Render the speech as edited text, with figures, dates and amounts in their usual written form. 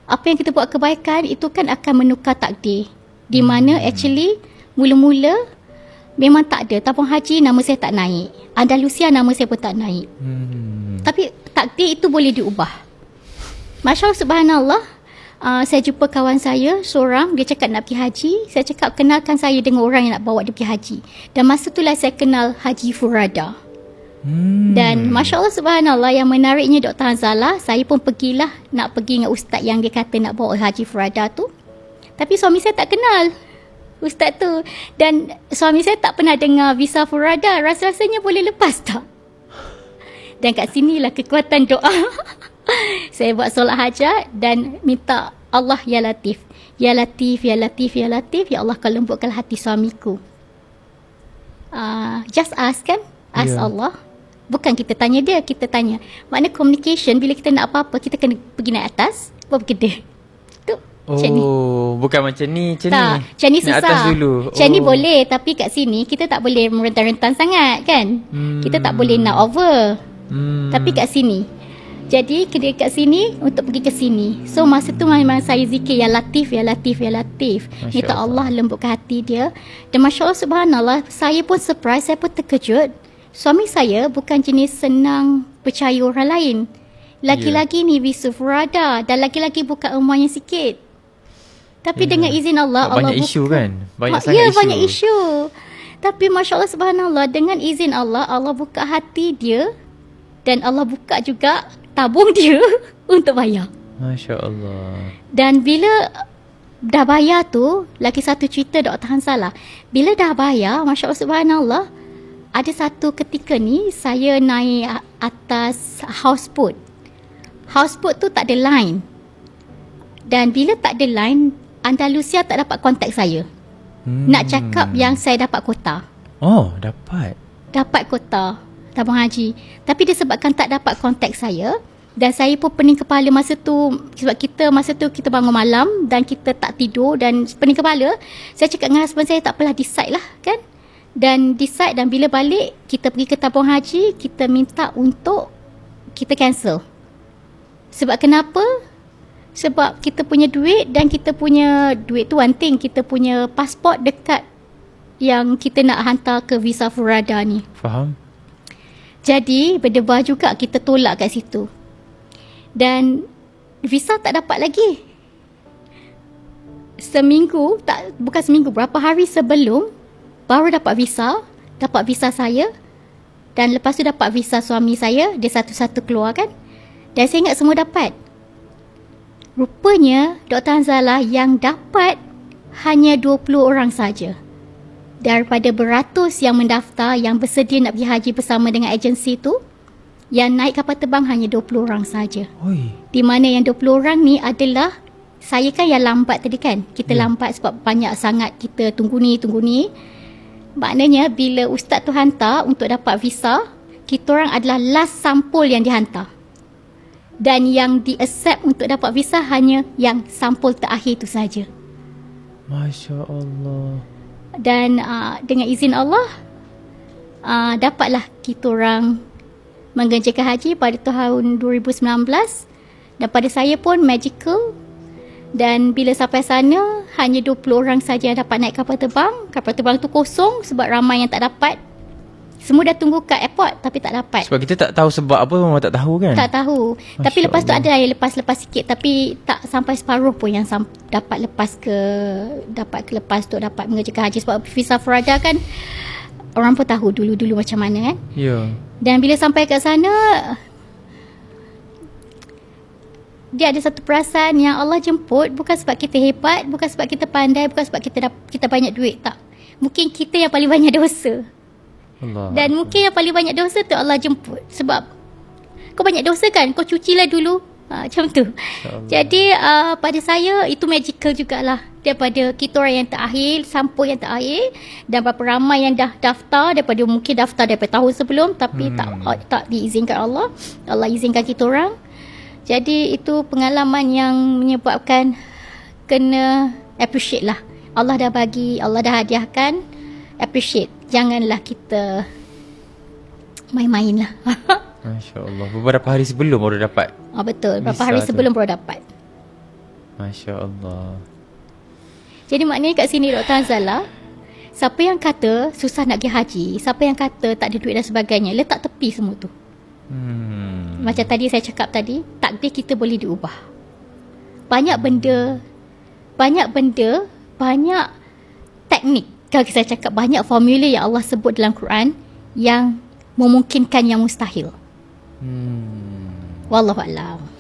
apa yang kita buat kebaikan itu kan akan menukar takdir. Di mana actually mula-mula memang tak ada. Tabung haji nama saya tak naik. Andalusia nama saya pun tak naik. Tapi takdir itu boleh diubah. Masya Allah, subhanallah. Saya jumpa kawan saya seorang, dia cakap nak pergi haji. Saya cakap kenalkan saya dengan orang yang nak bawa dia pergi haji. Dan masa itulah saya kenal Haji Furada. Dan Masya Allah, subhanallah, yang menariknya Dr. Hanzalah, saya pun pergilah nak pergi dengan ustaz yang dia kata nak bawa Haji Furada tu. Tapi suami saya tak kenal ustaz tu. Dan suami saya tak pernah dengar visa Furada. Rasa-rasanya boleh lepas tak? Dan kat sinilah kekuatan doa. Saya buat solat hajat dan minta Allah, Ya Latif, Ya Latif, Ya Latif, Ya Latif, Ya Allah kau lembutkan hati suamiku. Just ask kan? Ask Allah. Bukan kita tanya dia, kita tanya. Makna communication, bila kita nak apa-apa, kita kena pergi naik atas, baru pergi dia. Tu, macam ni. Bukan macam ni, macam tak, ni. Macam ni susah. Naik atas dulu. Macam ni boleh, tapi kat sini, kita tak boleh merentan-rentan sangat kan? Kita tak boleh nak over. Tapi kat sini. Jadi, kat sini, untuk pergi ke sini. So, masa tu memang saya zikir, Ya Latif, Ya Latif, Ya Latif. Minta Allah lembutkan hati dia. Dan Masya Allah, subhanallah, saya pun surprise, saya pun terkejut. Suami saya bukan jenis senang percaya orang lain. Laki-laki ni visa Furada dan laki-laki bukan umurnya sikit. Tapi dengan izin Allah, Allah banyak isu kan? Banyak sangat isu. banyak isu. Tapi Masya Allah, subhanallah, dengan izin Allah, Allah buka hati dia dan Allah buka juga tabung dia untuk bayar. Masya Allah. Dan bila dah bayar tu, lagi satu cerita Dr. Hanzalah. Bila dah bayar, Masya Allah, subhanallah, ada satu ketika ni, saya naik atas houseboat. Houseboat tu tak ada line. Dan bila tak ada line, Andalusia tak dapat kontak saya. Nak cakap yang saya dapat kota. Oh, dapat. Dapat kota tabung haji. Tapi disebabkan tak dapat kontak saya, dan saya pun pening kepala masa tu. Sebab masa tu kita bangun malam dan kita tak tidur dan pening kepala. Saya cakap dengan husband saya, tak apalah, decide lah kan. Dan decide, dan bila balik kita pergi ke tabung haji, kita minta untuk kita cancel. Sebab kenapa? Sebab kita punya duit, dan kita punya duit tu one thing, kita punya pasport dekat yang kita nak hantar ke visa Furada ni. Faham? Jadi berdebar juga kita tolak kat situ. Dan visa tak dapat lagi. Bukan seminggu, berapa hari sebelum baru dapat visa saya. Dan lepas tu dapat visa suami saya, dia satu-satu keluar kan. Dan saya ingat semua dapat. Rupanya Dr. Hanzalah yang dapat hanya 20 orang saja. Daripada beratus yang mendaftar, yang bersedia nak pergi haji bersama dengan agensi tu, yang naik kapal terbang hanya 20 orang saja. Di mana yang 20 orang ni adalah, saya kan yang lambat tadi kan. Kita lambat sebab banyak sangat kita tunggu ni. Maknanya bila ustaz tu hantar untuk dapat visa, kita orang adalah last sampul yang dihantar. Dan yang di-accept untuk dapat visa hanya yang sampul terakhir tu saja. Masya Allah. Dan dengan izin Allah, dapatlah kita orang mengerjakan haji pada tahun 2019. Dan pada saya pun magical. Dan bila sampai sana, hanya 20 orang saja dapat naik kapal terbang. Kapal terbang tu kosong sebab ramai yang tak dapat. Semua dah tunggu kat airport tapi tak dapat. Sebab kita tak tahu sebab apa, memang tak tahu kan? Tak tahu. Masya tapi lepas Allah. Tu ada yang lepas-lepas sikit, tapi tak sampai separuh pun yang dapat lepas tu dapat mengerjakan haji. Sebab visa Furada kan, orang pun tahu dulu-dulu macam mana kan. Ya. Dan bila sampai kat sana, dia ada satu perasaan yang Allah jemput, bukan sebab kita hebat, bukan sebab kita pandai, bukan sebab kita banyak duit, tak. Mungkin kita yang paling banyak dosa. Allah. Dan mungkin yang paling banyak dosa tu Allah jemput. Sebab kau banyak dosa kan, kau cucilah dulu. Macam tu. Jadi pada saya itu magical jugalah. Daripada kita orang yang terakhir, sampul yang terakhir, dan berapa ramai yang dah daftar, mungkin daftar daripada tahun sebelum, tapi tak diizinkan Allah. Allah izinkan kita orang. Jadi itu pengalaman yang menyebabkan kena appreciate lah. Allah dah bagi, Allah dah hadiahkan, appreciate. Janganlah kita main-main lah. Masya Allah. Beberapa hari sebelum baru dapat betul. Beberapa visa hari tu. sebelum baru dapat. Masya Allah. Jadi maknanya kat sini Dr. Hanzalah, siapa yang kata susah nak pergi haji, siapa yang kata tak ada duit dan sebagainya, letak tepi semua tu. Macam tadi saya cakap tadi, takdir kita boleh diubah. Banyak benda, banyak teknik. Kalau saya cakap banyak formula yang Allah sebut dalam Quran yang memungkinkan yang mustahil. Wallahu a'lam.